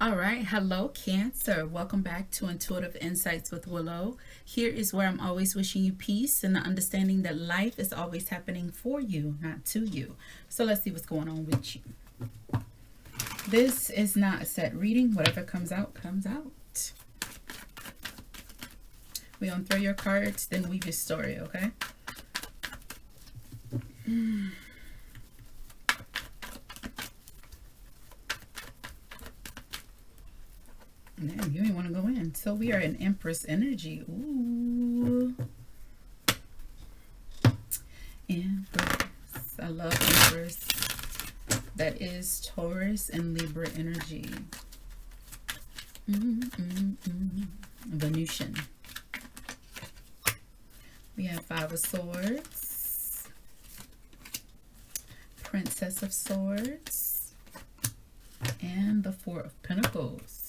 All right, hello Cancer. Welcome back to Intuitive Insights with Willow. Here is where I'm always wishing you peace and the understanding that life is always happening for you, not to you. So let's see what's going on with you. This is not a set reading. Whatever comes out, comes out. We're going to throw your cards, then weave your story, okay? Damn, you didn't want to go in. So we are in Empress energy. Ooh. Empress. I love Empress. That is Taurus and Libra energy. Venusian. We have Five of Swords. Princess of Swords. And the Four of Pentacles.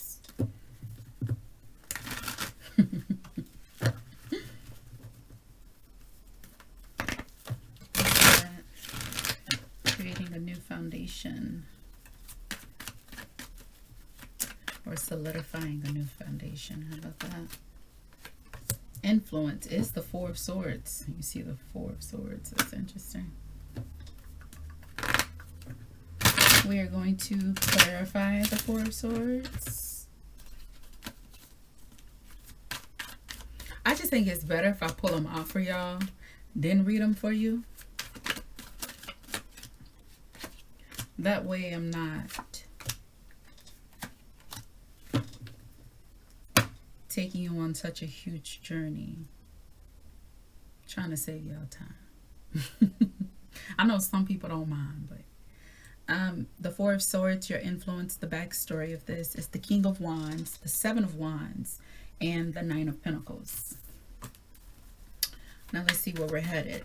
Creating a new foundation, or solidifying a new foundation. How about that? Influence is the Four of Swords. You see the Four of Swords. That's interesting. We are going to clarify the Four of Swords. I just think it's better if I pull them out for y'all, then read them for you. That way I'm not taking you on such a huge journey. Trying to save y'all time. I know some people don't mind, but the Four of Swords, your influence, the backstory of this is the King of Wands, the Seven of Wands, and the Nine of Pentacles. Now let's see where we're headed.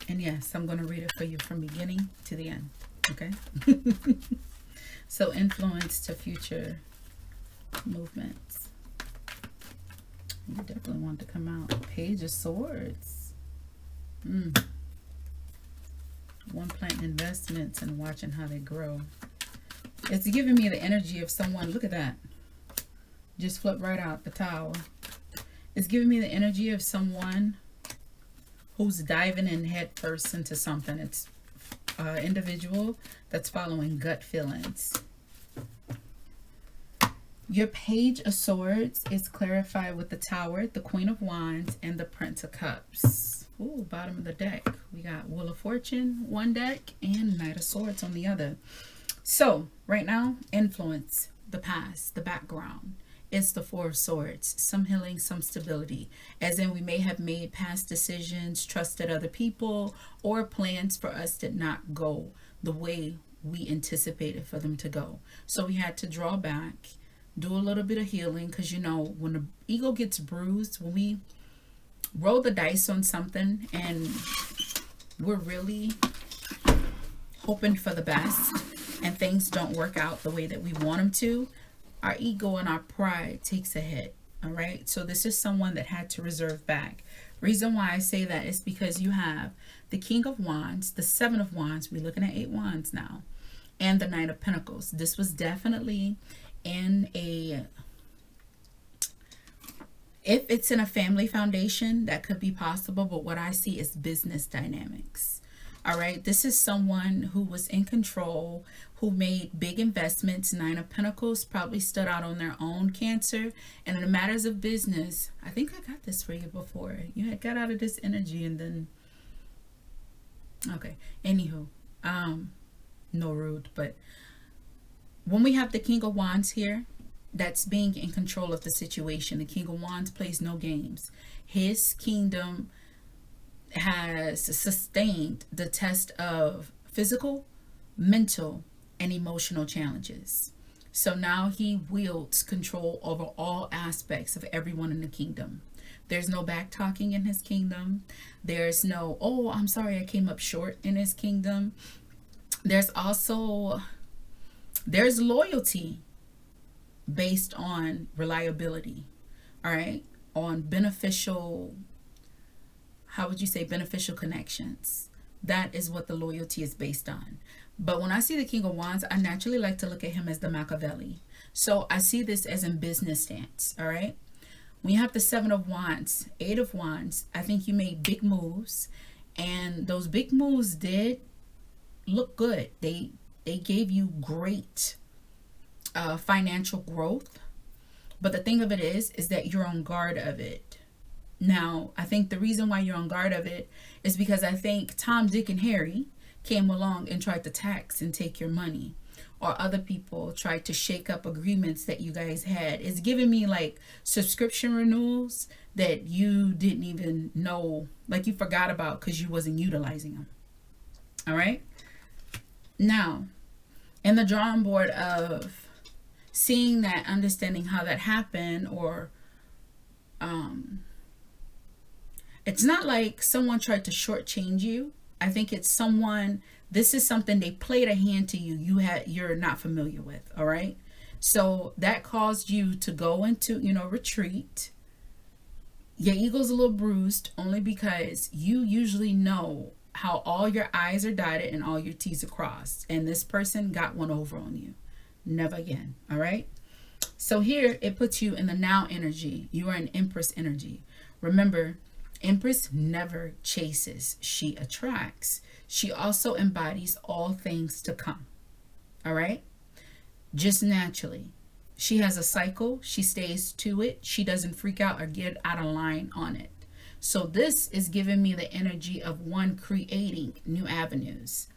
And yes, I'm going to read it for you from beginning to the end. Okay? So influence to future movements. You definitely want to come out. Page of Swords. One planting investments and watching how they grow. It's giving me the energy of someone. Look at that. Just flip right out the Tower. It's giving me the energy of someone who's diving in head first into something. It's an individual that's following gut feelings. Your Page of Swords is clarified with the Tower, the Queen of Wands, and the Prince of Cups. Ooh, bottom of the deck. We got Wheel of Fortune, one deck, and Knight of Swords on the other. So, right now, influence, the past, the background. It's the Four of Swords. Some healing, some stability. As in, we may have made past decisions, trusted other people, or plans for us did not go the way we anticipated for them to go. So we had to draw back, do a little bit of healing, because you know, when the ego gets bruised, when we roll the dice on something and we're really hoping for the best and things don't work out the way that we want them to, our ego and our pride takes a hit. All right, so this is someone that had to reserve back. Reason why I say that is because you have the King of Wands, the Seven of Wands, we're looking at 8 wands now, and the Knight of Pentacles. This was definitely in a, if it's in a family foundation, that could be possible, but what I see is business dynamics. All right, this is someone who was in control, who made big investments. Nine of Pentacles probably stood out on their own, Cancer. And in the matters of business, I think I got this for you before. You had got out of this energy and then, okay, anywho, no rude, but when we have the King of Wands here, that's being in control of the situation. The King of Wands plays no games. His kingdom has sustained the test of physical, mental, and emotional challenges. So now he wields control over all aspects of everyone in the kingdom. There's no back talking in his kingdom. There's no, oh, I'm sorry, I came up short in his kingdom. There's also, there's loyalty based on reliability, all right, on beneficial, how would you say, beneficial connections. That is what the loyalty is based on. But when I see the King of Wands, I naturally like to look at him as the Machiavelli. So I see this as in business stance, all right? When you have the Seven of Wands, Eight of Wands, I think you made big moves. And those big moves did look good. They gave you great financial growth. But the thing of it is that you're on guard of it. Now, I think the reason why you're on guard of it is because I think Tom, Dick, and Harry came along and tried to tax and take your money. Or other people tried to shake up agreements that you guys had. It's giving me like subscription renewals that you didn't even know, like you forgot about because you wasn't utilizing them. All right. Now, in the drawing board of seeing that, understanding how that happened, or it's not like someone tried to shortchange you. I think it's someone, this is something they played a hand to you, you're not familiar with, all right? So that caused you to go into, retreat. Your ego's a little bruised only because you usually know how all your I's are dotted and all your T's are crossed. And this person got one over on you. Never again, all right? So here it puts you in the now energy. You are in Empress energy. Remember, Empress never chases, she attracts. She also embodies all things to come. All right? Just naturally. She has a cycle. She stays to it. She doesn't freak out or get out of line on it. So this is giving me the energy of one creating new avenues.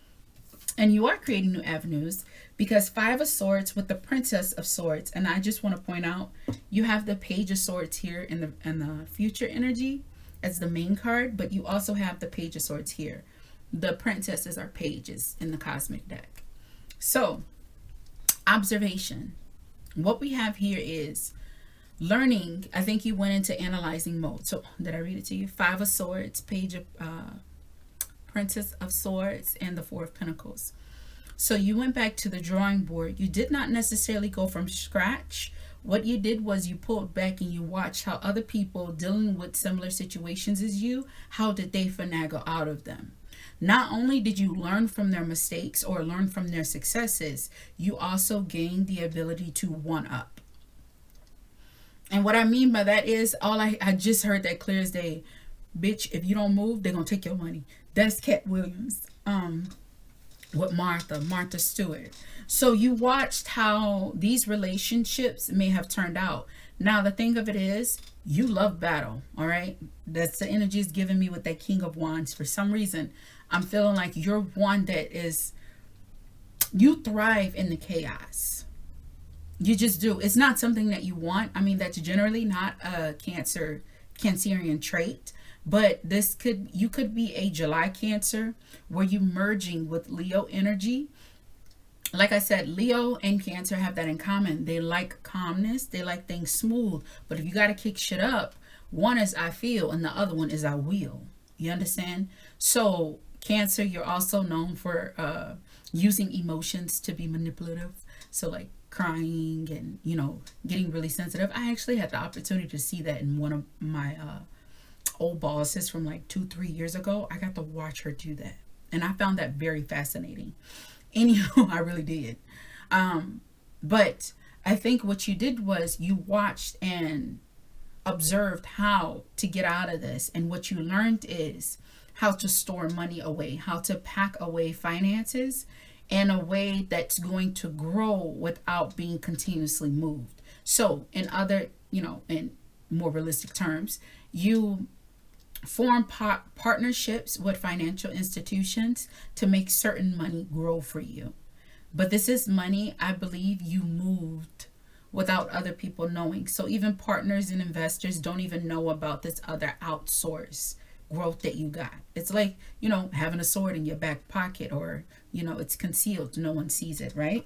And you are creating new avenues because Five of Swords with the Princess of Swords. And I just want to point out, you have the Page of Swords here in the future energy as the main card, but you also have the Page of Swords here. The princesses are pages in the cosmic deck. So, observation. What we have here is learning. I think you went into analyzing mode. So, did I read it to you? Five of Swords, Page of Princess of Swords, and the Four of Pentacles. So, you went back to the drawing board. You did not necessarily go from scratch. What you did was you pulled back and you watched how other people dealing with similar situations as you, how did they finagle out of them? Not only did you learn from their mistakes or learn from their successes, you also gained the ability to one up. And what I mean by that is, I just heard that clear as day. Bitch, if you don't move, they're going to take your money. That's Cat Williams. With Martha Stewart. So you watched how these relationships may have turned out. Now, the thing of it is, you love battle, all right? That's the energy is giving me with that King of Wands. For some reason, I'm feeling like you're one that is, you thrive in the chaos. You just do. It's not something that you want. I mean, that's generally not a Cancerian trait. But you could be a July Cancer where you merging with Leo energy. Like I said, Leo and Cancer have that in common. They like calmness. They like things smooth. But if you got to kick shit up, one is I feel and the other one is I will. You understand? So Cancer, you're also known for using emotions to be manipulative. So like crying and, getting really sensitive. I actually had the opportunity to see that in one of my old bosses from like 2-3 years ago. I got to watch her do that, and I found that very fascinating. Anyhow, I really did. But I think what you did was you watched and observed how to get out of this, and what you learned is how to store money away, how to pack away finances in a way that's going to grow without being continuously moved. So in other, in more realistic terms, you form partnerships with financial institutions to make certain money grow for you. But this is money, I believe, you moved without other people knowing. So even partners and investors don't even know about this other outsource growth that you got. It's like, having a sword in your back pocket, or, it's concealed. No one sees it, right?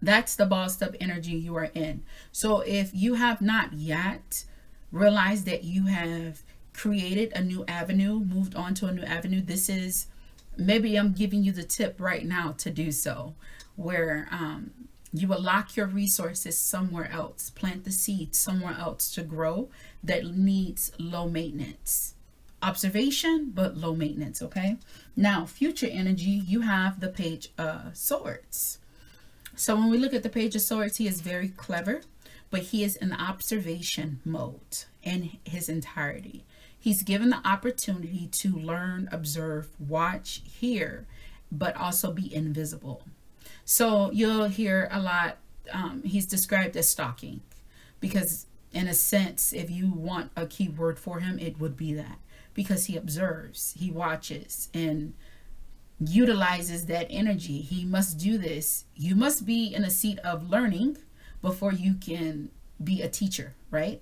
That's the bossed up energy you are in. So if you have not yet realized that you have created a new avenue, moved on to a new avenue, this is, maybe I'm giving you the tip right now to do so, where you will lock your resources somewhere else, plant the seed somewhere else to grow that needs low maintenance. observation, but low maintenance, okay? Now, future energy, you have the Page of Swords. So when we look at the Page of Swords, he is very clever, but he is in observation mode in his entirety. He's given the opportunity to learn, observe, watch, hear, but also be invisible. So you'll hear a lot, he's described as stalking, because in a sense, if you want a key word for him, it would be that, because he observes, he watches, and utilizes that energy. He must do this. You must be in a seat of learning before you can be a teacher, right?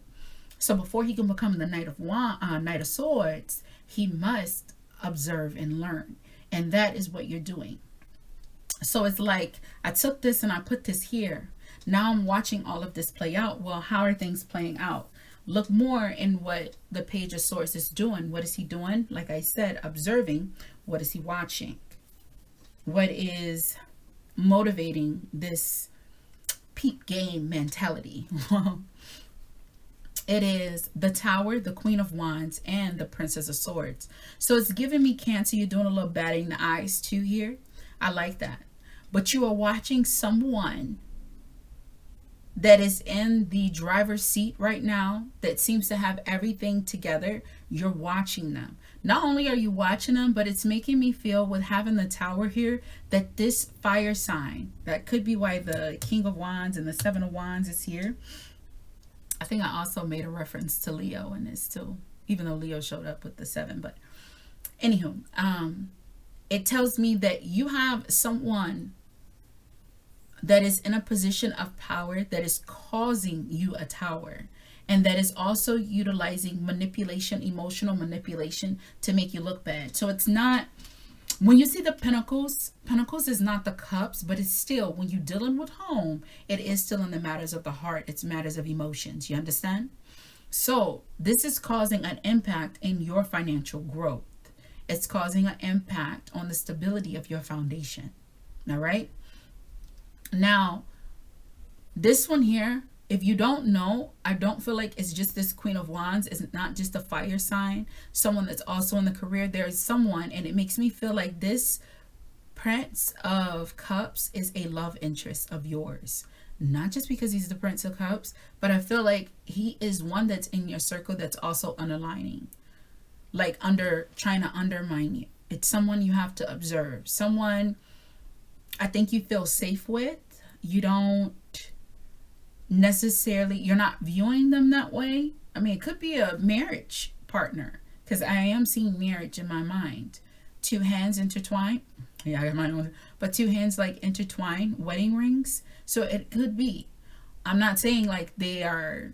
So before he can become the Knight of Swords, he must observe and learn, and that is what you're doing. So it's like, I took this and I put this here. Now I'm watching all of this play out. Well, how are things playing out? Look more in what the Page of Swords is doing. What is he doing? Like I said, observing. What is he watching? What is motivating this peep game mentality? It is the Tower, the Queen of Wands, and the Princess of Swords. So it's giving me Cancer. You're doing a little batting the eyes too here. I like that. But you are watching someone that is in the driver's seat right now, that seems to have everything together. You're watching them. Not only are you watching them, but it's making me feel, with having the Tower here, that this fire sign, that could be why the King of Wands and the Seven of Wands is here. I think I also made a reference to Leo in this too, even though Leo showed up with the 7. But anywho, it tells me that you have someone that is in a position of power that is causing you a tower, and that is also utilizing manipulation, emotional manipulation, to make you look bad. So it's not, when you see the Pentacles, Pentacles is not the cups, but it's still, when you're dealing with home, it is still in the matters of the heart. It's matters of emotions. You understand? So this is causing an impact in your financial growth. It's causing an impact on the stability of your foundation. All right? Now, this one here, if you don't know, I don't feel like it's just this Queen of Wands. It's not just a fire sign. Someone that's also in the career. There is someone, and it makes me feel like this Prince of Cups is a love interest of yours. Not just because he's the Prince of Cups, but I feel like he is one that's in your circle that's also underlining. Like trying to undermine you. It's someone you have to observe. Someone I think you feel safe with. You don't necessarily, you're not viewing them that way. I mean, it could be a marriage partner, because I am seeing marriage in my mind. Two hands intertwined. Yeah, I got my own, but two hands like intertwined, wedding rings. So it could be. I'm not saying like they are.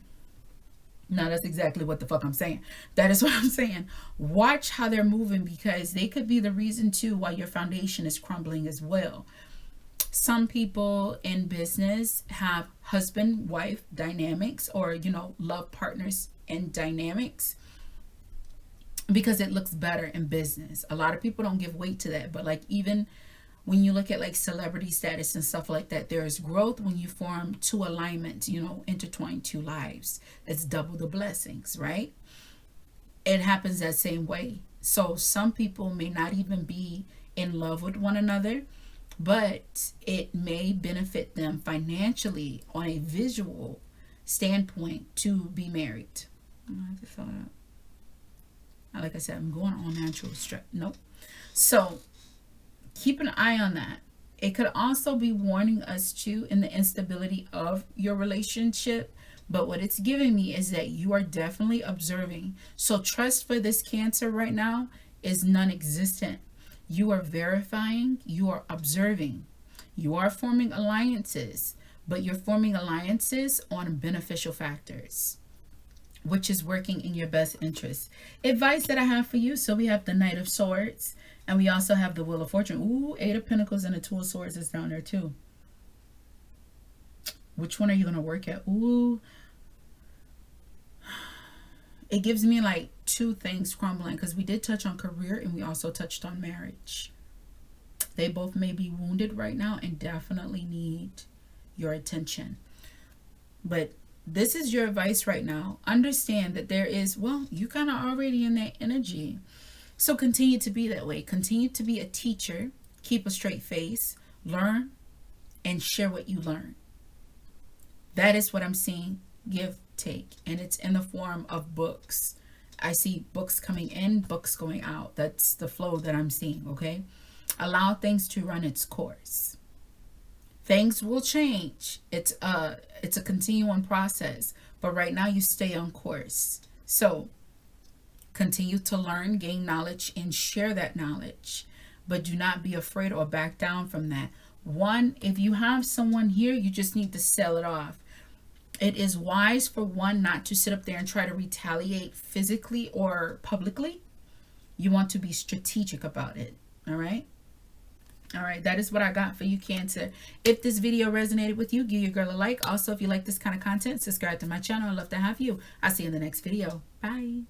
No, that's exactly what the fuck I'm saying. That is what I'm saying. Watch how they're moving, because they could be the reason too why your foundation is crumbling as well. Some people in business have husband-wife dynamics, or, you know, love partners and dynamics, because it looks better in business. A lot of people don't give weight to that, but like even when you look at like celebrity status and stuff like that, there is growth when you form two alignments, you know, intertwine two lives. That's double the blessings, right? It happens that same way. So some people may not even be in love with one another, but it may benefit them financially on a visual standpoint to be married. I just thought that. Like I said, I'm going on natural stress. Nope. So keep an eye on that. It could also be warning us too in the instability of your relationship. But what it's giving me is that you are definitely observing. So trust for this Cancer right now is non-existent. You are verifying, you are observing, you are forming alliances, but you're forming alliances on beneficial factors, which is working in your best interest. Advice that I have for you. So we have the Knight of Swords, and we also have the Wheel of Fortune. Ooh, 8 of Pentacles and the 2 of Swords is down there too. Which one are you going to work at? Ooh. It gives me like two things crumbling, because we did touch on career and we also touched on marriage. They both may be wounded right now and definitely need your attention. But this is your advice right now. Understand that there is, well, you kind of already in that energy. So continue to be that way. Continue to be a teacher. Keep a straight face. Learn and share what you learn. That is what I'm seeing. Give, take. And it's in the form of books. I see books coming in, books going out. That's the flow that I'm seeing, okay? Allow things to run its course. Things will change. It's a continuing process. But right now you stay on course. So continue to learn, gain knowledge, and share that knowledge. But do not be afraid or back down from that. One, if you have someone here, you just need to sell it off. It is wise for one not to sit up there and try to retaliate physically or publicly. You want to be strategic about it. All right? All right, that is what I got for you, Cancer. If this video resonated with you, give your girl a like. Also, if you like this kind of content, subscribe to my channel. I'd love to have you. I'll see you in the next video. Bye.